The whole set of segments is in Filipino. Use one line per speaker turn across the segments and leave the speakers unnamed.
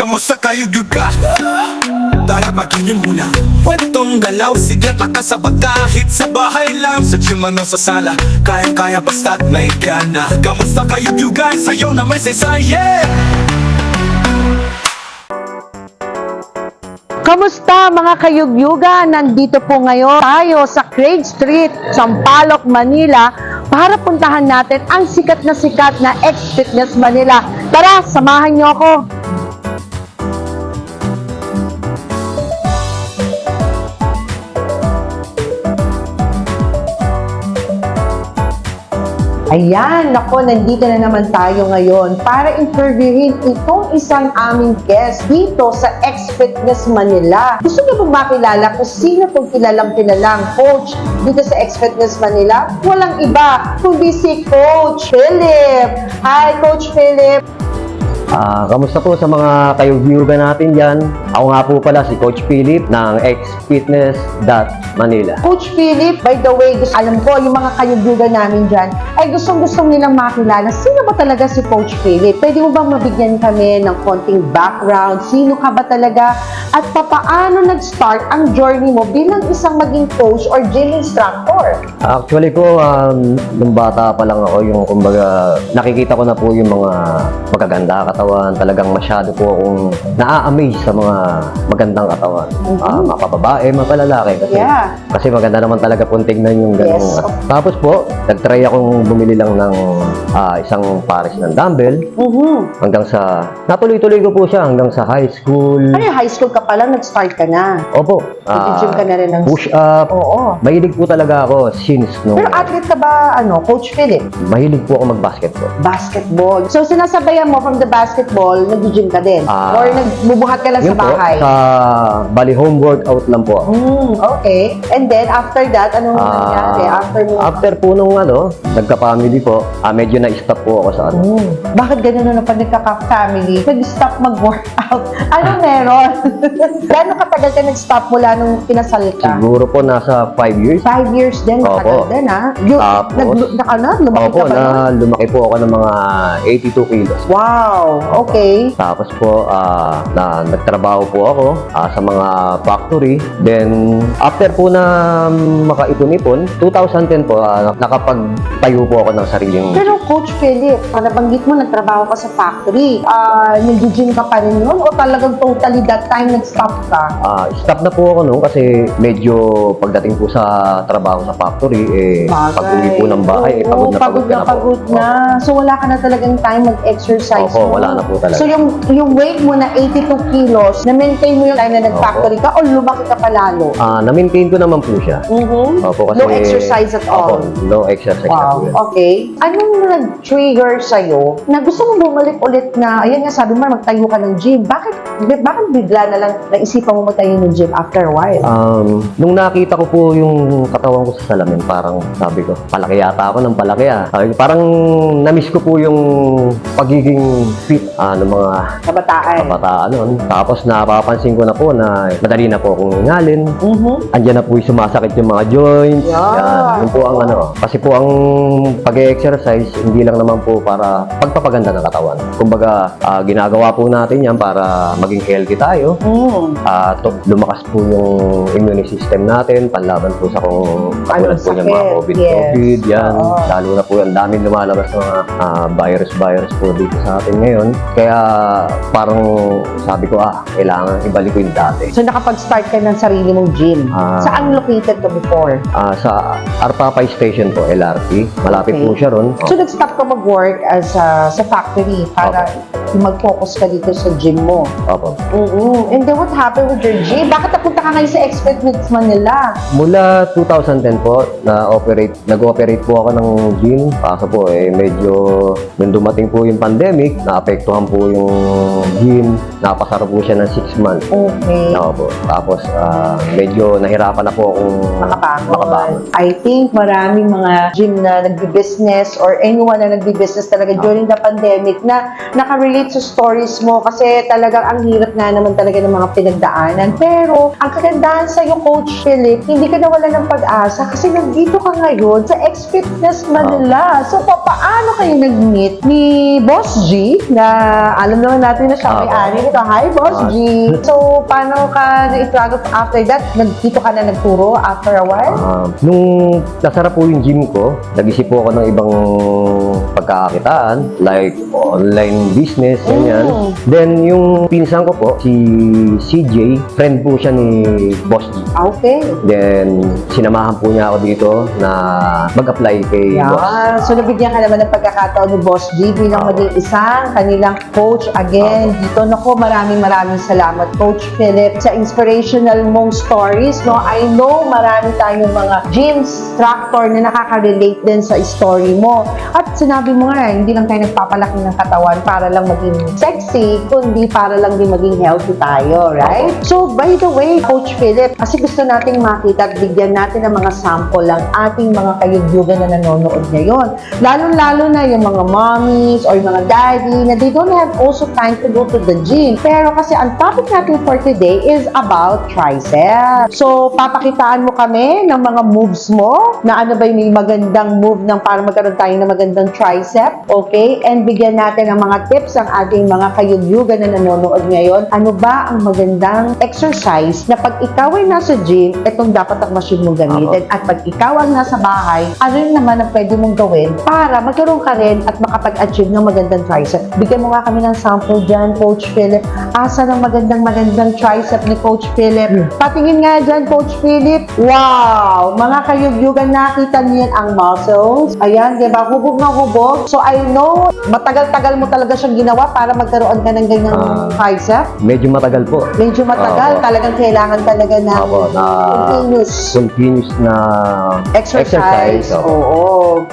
Kamusta kayo juga? Tara magingin muna Kwentong galaw, sige takasabag kahit sa bahay lang Sa gym ano sa sala, kaya-kaya basta't may gana Kamusta kayo juga? Sa'yo na may saysay,
Kamusta mga kayugyuga? Nandito po ngayon tayo sa Craig Street, Sampaloc, Manila para puntahan natin ang sikat na X-Fitness Manila. Tara, samahan niyo ako! Ayan, nako, nandito na naman tayo ngayon para interviewin itong isang aming guest dito sa X-Fitness Manila. Gusto niyo bang makilala kung sino itong kilalang coach dito sa X-Fitness Manila? Walang iba, kundi si Coach Philip. Hi, Coach Philip.
Kamusta po sa mga kayugyuga natin dyan? Ako nga po pala si Coach Philip ng xfitness.manila.
Coach Philip, by the way, alam ko yung mga kayugyuga namin dyan ay gustong-gustong nilang makilala. Sino ba talaga si Coach Philip? Pwede mo bang mabigyan kami ng konting background? Sino ka ba talaga? At papaano nag-start ang journey mo bilang isang maging coach or gym instructor?
Actually po, nung bata pa lang ako, yung kumbaga, nakikita ko na po yung mga magaganda katawan. Talagang masyado po akong naa-amaze sa mga magandang katawan. Mapababae, mapalalaki. Kasi maganda naman talaga pong tignan yung gano'n.
Yes.
Tapos po, nag-try akong bumili lang ng isang pares ng dumbbell. Hanggang sa, natuloy-tuloy ko po siya hanggang sa high school.
Ano, high school ka pa lang, nag-start ka na?
Opo.
Nag-gym ka na rin ng...
Push up.
Oo.
Mahilig po talaga ako since no.
Pero athlete ka ba, Coach Philip?
Mahilig po ako mag-basketball.
Basketball. So, sinasabayan mo from the basketball, nag-gym ka din? Or nagbubuhat ka lang sa
Yun po,
bahay?
bali home workout lang po ako.
Okay. And then, after that, anong nangyari?
After po nung nagka-family po, medyo na-stop po ako sa
Bakit ganun na pag nagkaka-family? Nag-stop mag-workout. Anong meron? Gano'ng katagal ka nag-stop mula nung pinasal ka?
Siguro po nasa 5 years.
5 years din, matagal
Opo.
din, ha?
Tapos,
Lumaki
Opo,
ka pa na?
lumaki po ako ng mga 82 kilos.
Wow! Okay.
Tapos po, nagtrabaho po ako sa mga factory. Then, after po na makaipon-ipon, 2010 po, nakapagtayo po ako ng sariling...
Pero Coach Philip, nabanggit mo nagtrabaho ka sa factory. Nag-gym ka pa rin yun? O talagang totally that time nag-stop ka?
Stop na po ako noon kasi medyo pagdating po sa trabaho sa factory, pag-uwi po ng bahay, pagod na
pagod na. So wala ka na talagang time mag-exercise.
Opo, wala na po talaga.
So yung weight mo na 82 kilos, na-maintain mo yung time na nag-factory ka o lumaki ka pa lalo?
Na-maintain ko naman po siya. Opo, kasi,
No exercise at all?
Opo, no exercise na po
Wow,
yan.
okay. Anong nag-trigger sa'yo na gusto mong bumalik ulit na, ayan nga sabi mo, magtayo ka ng gym. Bakit bigla na lang naisipan mo magtayo ng gym after a while?
Nung nakita ko po yung katawan ko sa salamin, parang sabi ko, palaki yata ako ng palaki Parang na-miss ko po yung pagiging fit ng mga kabataan nun. Tapos napapansin ko na po na madali na po akong ingalin. Andyan na po yung sumasakit yung mga joints. Yan. Yun po ang Kasi po ang pag-exercise, hindi lang naman po para pagpapaganda ng katawan. Kumbaga, ginagawa po natin yan para maging healthy tayo. Lumakas po yung immune system natin, panlaban po sa kung katulad po ng mga COVID, yan. Lalo na po ang daming lumalabas ng mga virus po dito sa atin ngayon. Kaya parang sabi ko, kailangan ibalik ko yung dati.
So nakapag-start ka ng sarili mong gym. Saan located to before?
Sa Arpapay Station po, LRT. Malapit po siya ron.
So nag-stop ka mag-work sa factory para mag-focus ka dito sa gym mo.
Opo.
And then what happened with your gym? Bakit napunta ka ngayon sa X-Fitness Manila?
Mula 2010 po, nag-ooperate po ako ng gym. Kaso po, medyo nung dumating po yung pandemic, naapektuhan po yung gym. Napasara po siya ng 6 months.
Okay.
Opo. Tapos, medyo nahirapan na po akong makabangon.
I think maraming mga gym na nagbi-business or anyone na nagbi-business talaga during the pandemic na nakarelate sa stories mo kasi talagang ang hirap na naman talaga ng mga pinagdaanan. Pero, ang kagandahan sa'yo, Coach Philip, hindi ka nawala ng pag-asa kasi nandito ka ngayon sa X-Fitness Manila. So, paano kayo nag-meet ni Boss G na alam naman natin na siya may-ari nito. Hi, Boss G! So, paano ka na-struggle after that? Dito ka na nagturo after a while?
Nung nasara po yung gym ko, nag-isip po ako ng ibang pagkakakitaan, like online business, ganyan. Then, yung pinsan ko po, si CJ, friend po siya ni Boss G.
Okay.
Then, sinamahan po niya ako dito na mag-apply kay Boss.
Yeah. So, nabigyan ka naman ng pagkakataon ni Boss G bilang maging isang kanilang coach again. Dito, naku, maraming salamat, Coach Philip, sa inspirational mong stories, no? I know marami tayong mga gym instructor na nakaka-relate din sa story mo. At sinabi mo nga, hindi lang tayo nagpapalaki ng katawan para lang maging sexy, kundi para lang din maging healthy tayo, right? So, by the way, Coach Philip, kasi gusto nating makita at bigyan natin ng mga sample lang ating mga kayugyugan na nanonood ngayon. Lalo-lalo na yung mga mommies or yung mga daddy na they don't have also time to go to the gym. Pero kasi ang topic natin for today is about triceps. So, papakitaan mo kami ng mga moves mo na ano ba yung may magandang move ng para magkaroon tayo ng magandang tricep, okay? And bigyan natin ng mga tips ang ating mga kayugyugan na nanonood ngayon. Ano ba ang magandang exercise na pag ikaw ay nasa gym, itong dapat ang machine mong gamitin. At pag ikaw ang nasa bahay, ano yun naman ang pwede mong gawin para magkaroon ka rin at makapag-achieve ng magandang tricep. Bigyan mo nga kami ng sample dyan, Coach Philip. Asa ng magandang tricep ni Coach Philip. Patingin nga dyan, Coach Philip. Wow! Mga kayugyugan, nakita niyan ang muscles. Ayan, di ba? Hubog na hubog. So, I know, matagal-tagal mo talaga siyang ginawa para magkaroon ka ng ganyang tricep.
Medyo matagal po.
Medyo matagal. Talagang kailangan talaga ng continuous
na
exercise.
Opo.
Oo.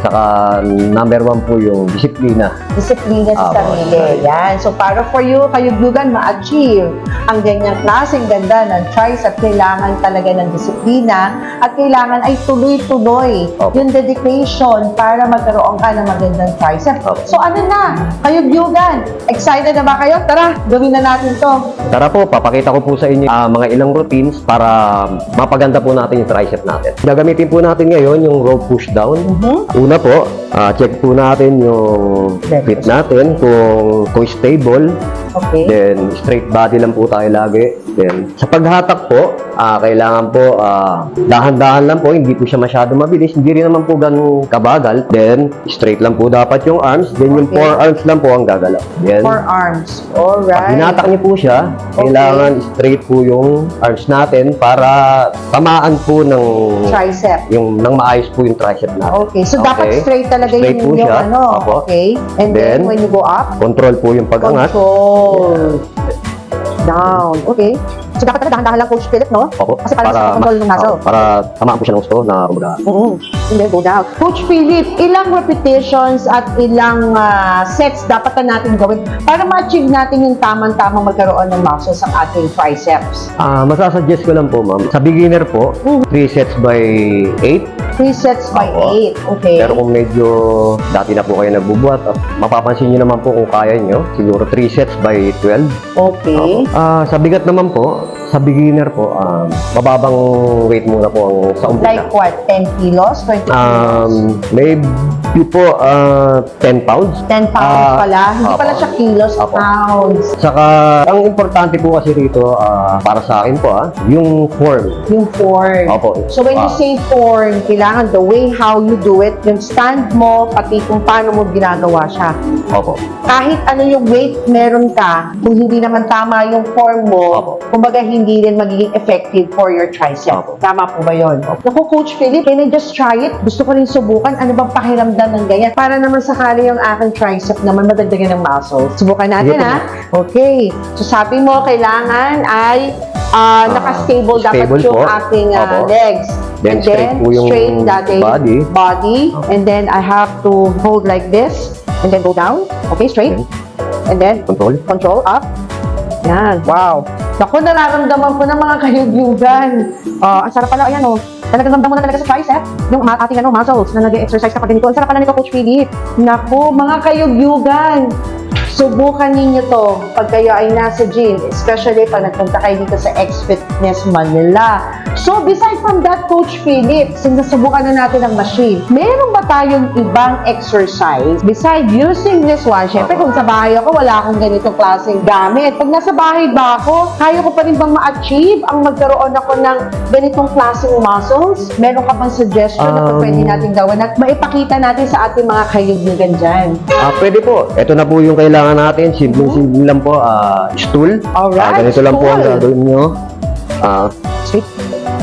Saka number 1 po yung disiplina.
Disiplina sa sarili. Yan. So, para for you, kayugyugan, ma-achieve ang ganyang klaseng ganda ng tricep, kailangan talaga ng disiplina at kailangan ay tuloy-tuloy yung dedication para magkaroon ka ng magandang tricep. So, ano na? Kayugyugan, excited na ba kayo? Tara, gawin na natin to.
Tara po, papakita ko po sa inyo mga ilang routines para mapaganda po natin yung tricep natin. Gagamitin po natin ngayon yung rope push down. Una po, check po natin yung fit natin kung stable.
Okay.
Then, straight body lang po tayo lagi. Then, sa paghatak po, kailangan po, dahan-dahan lang po, hindi po siya masyado mabilis, hindi rin naman po ganun kabagal. Then, straight lang po dapat yung arms, then yung forearms lang po ang gagalaw. Then,
forearms.
pag
Alright.
hinatak niyo po siya, kailangan straight po yung arms natin para tamaan po ng
Tricep.
yung nang maayos po yung tricep natin.
Okay. So, dapat straight talaga
Straight po
yung
siya.
ano.
Opo.
Okay. And then, when you go up,
Control po yung pag-angat.
control. Down. Okay. So, dapat talaga dahan-dahan lang, Coach Philip, no?
Opo.
Kasi para sa control ng muscle.
Para tamaan po siya ng gusto na kumbaga.
And then go down. Coach Philip, ilang repetitions at ilang sets dapat na natin gawin para ma-achieve natin yung tamang-tamang magkaroon ng muscles ang ating triceps?
Masasuggest ko lang po, ma'am. Sa beginner po, 3 sets by 8.
3 sets by
Opo.
8. Okay.
Pero kung medyo dati na po kayo nagbubuhat, mapapansin nyo naman po kung kaya nyo, siguro 3 sets by 12.
Okay.
Sa bigat naman po, sa beginner po, mababang weight muna po ang sa umpisa.
Like what? 10 kilos? 20 kilos?
Maybe po 10 pounds.
10 pounds pala. Hindi
Opo.
pala siya kilos,
Opo.
pounds.
Saka, ang importante po kasi rito, para sa akin po, yung form.
Yung form.
Opo.
So when you say form, kailangan the way how you do it, yung stand mo, pati kung paano mo ginagawa siya.
Opo.
Kahit ano yung weight meron ka, kung hindi naman tama yung form mo,
Opo.
kumbaga hindi rin magiging effective for your tricep.
Opo.
Tama po ba yun? Naku, Coach Philip, can I just try it? Gusto ko rin subukan. Ano bang pakiramdam ng ganyan? Para naman sakali yung aking tricep naman madagdagan ng muscle. Subukan natin,
Sige po.
ha? Okay. So sabi mo, kailangan ay naka-stable dapat
stable
yung
po.
aking
Opo.
legs.
Then, straight po yung
dating body. And then I have to hold like this. And then go down. Okay, straight. And then
Control.
up. Yan. Wow. Naku, nararamdaman ko ng mga kayugyugan. Ang sarap pala. Ayan, talagang ramdam mo na talaga sa tricep. Yung ating muscles na nag-exercise ka pa ganito. Ang sarap pala nito, Coach Philip. Naku, mga kayugyugan. Subukan ninyo to pag kayo ay nasa gym, especially pag nagpunta kayo dito sa X Fitness Manila. So, beside from that, Coach Philip, since nasubukan na natin ang machine, meron ba tayong ibang exercise beside using this one? Siyempre, kung sa bahay ako, wala akong ganitong klaseng gamit. Pag nasa bahay ba ako, kaya ko pa rin bang ma-achieve ang magkaroon ako ng ganitong klaseng muscles? Meron ka bang suggestion na pwede natin gawin at maipakita natin sa ating mga kaibigan dyan?
Pwede po. Ito na po yung kailangan natin. Simple lang po. Stool.
Alright,
ganito lang po ang
stool.
gagawin nyo.
Sweet.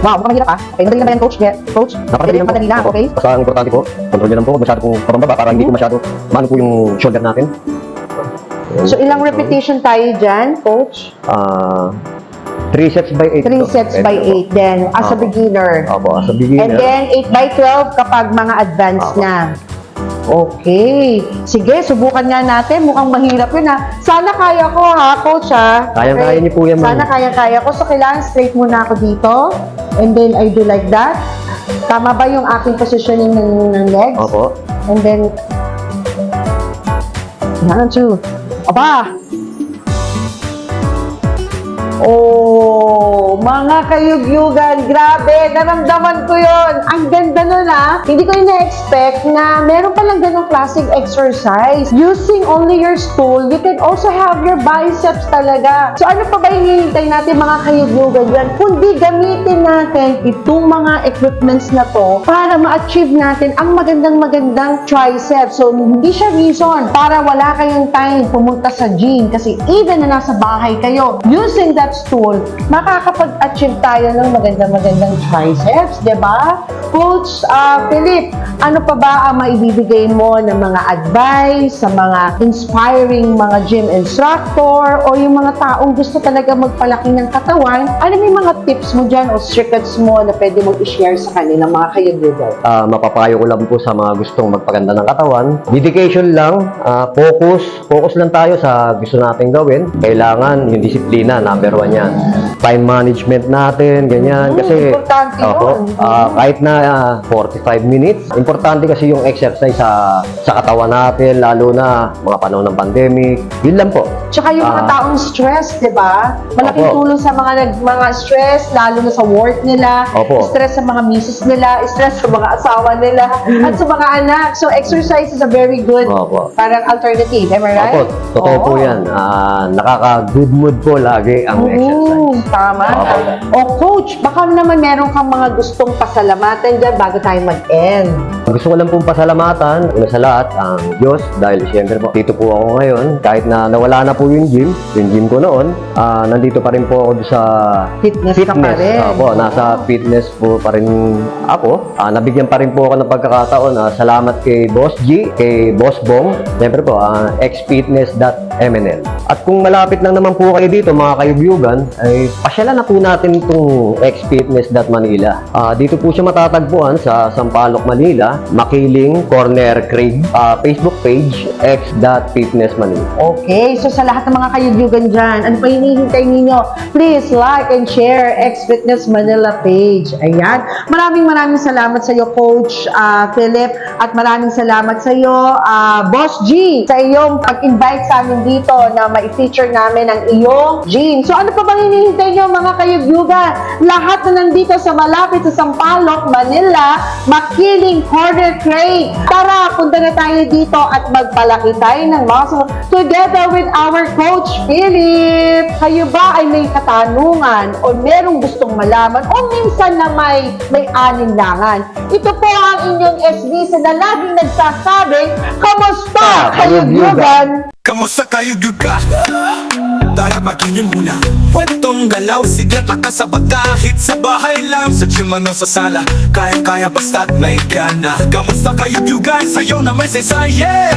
Wow, mukhang mahirap Okay, madali na ba yan, Coach? Coach, madali lang, okay?
Basta ang importante po, control nyo lang po. Masyado pong pababa para hindi po masyado maano po yung shoulder natin.
So, ilang repetition tayo dyan, Coach?
3 sets by 8.
3 sets by 8 then, as a
Opo.
beginner.
Opo, as a beginner.
And then, 8 by 12 kapag mga advanced
Opo.
na. Okay. Sige, subukan nga natin. Mukhang mahirap yun ha. Sana kaya ko ha, Coach ha.
Kayang-kaya niyo po yan, ma'am.
Sana kaya ko. So, kailangan straight muna ako dito. And then, I do like that. Tama ba yung aking positioning ng legs?
Opo.
And then, yan, two. Aba! Oh, mga kayugyugan, grabe, naramdaman ko yon. Ang ganda nun Hindi ko ina-expect na meron palang ganong klaseng exercise. Using only your stool, you can also have your biceps talaga. So ano pa ba hinihintay natin mga kayugyugan yan? Kundi gamitin natin itong mga equipments na to para ma-achieve natin ang magandang triceps. So hindi siya reason para wala kayong time pumunta sa gym kasi even na nasa bahay kayo, using that stool, makakapag-achieve tayo ng magandang triceps, di ba? Coach Philip, ano pa ba ang maibibigay mo ng mga advice sa mga inspiring mga gym instructor o yung mga taong gusto talaga magpalaki ng katawan? Ano may mga tips mo dyan o secrets mo na pwede mong i-share sa kanila mga kaibigan?
Mapapayo ko lang po sa mga gustong magpaganda ng katawan. Dedication lang, focus lang tayo sa gusto nating gawin. Kailangan yung disiplina, number 1 yan. Time management natin, ganyan. Kasi,
importante yun.
kahit na 45 minutes, importante kasi yung exercise sa katawan natin, lalo na mga panahon ng pandemic. Yun lang po.
Tsaka yung mga taong stress, di ba? Malaking
Opo.
tulong sa mga stress, lalo na sa work nila,
Opo.
stress sa mga misis nila, stress sa mga asawa nila, at sa mga anak. So, exercise is a very good
Opo.
parang alternative. Am I right?
Opo, totoo po yan. Nakaka-good mood po lagi ang exercise.
Tama.
Opo.
O coach, baka naman meron kang mga gustong pasalamatan dyan bago tayo mag-end.
Gusto ko lang pong pasalamatan, una sa lahat, ang Diyos, dahil siyempre po, dito po ako ngayon. Kahit na nawala na po yung gym ko noon, nandito pa rin po ako sa
Fitness ka pa rin.
Opo, nasa fitness po pa rin ako. Nabigyan pa rin po ako ng pagkakataon. Salamat kay Boss G, kay Boss Bong, siyempre po, xfitness.mnl. At kung malapit lang naman po kayo dito, mga kayubyugan, ay pasyalan na po natin itong xfitness.manila. Dito po siya matatagpuan sa Sampaloc, Manila, Makiling, Corner, Craig, Facebook page, x.fitnessmanila.
Okay, so sa lahat ng mga kayugyugan dyan, ano pa hinihintay ninyo? Please like and share X Fitness Manila page. Ayan. Maraming salamat sa iyo, Coach Philip, at maraming salamat sa iyo, Boss G, sa iyong pag-invite sa amin dito na ma-feature namin ang iyong gym. So ano pa bang hinihintay nyo mga kayugyugan? Lahat na nandito sa malapit sa Sampaloc, Manila, Makiling, Corner, Craig. Tara, punta na tayo dito at magpalaki tayo ng muscle together with our Coach Philip. Kayo ba ay may katanungan o merong gustong malaman o minsan na may alinlangan? Ito po ang inyong SB na laging nagsasabi, kamusta kayugyugan?
Kamusta kayugyugan? Tara magingin muna. Kwentong galaw, sige takasabag kahit sa bahay lang, sa gym ano sa sala, kaya basta't may gana. Kamusta kayugyugan? Sa'yo na may saysay, yeah!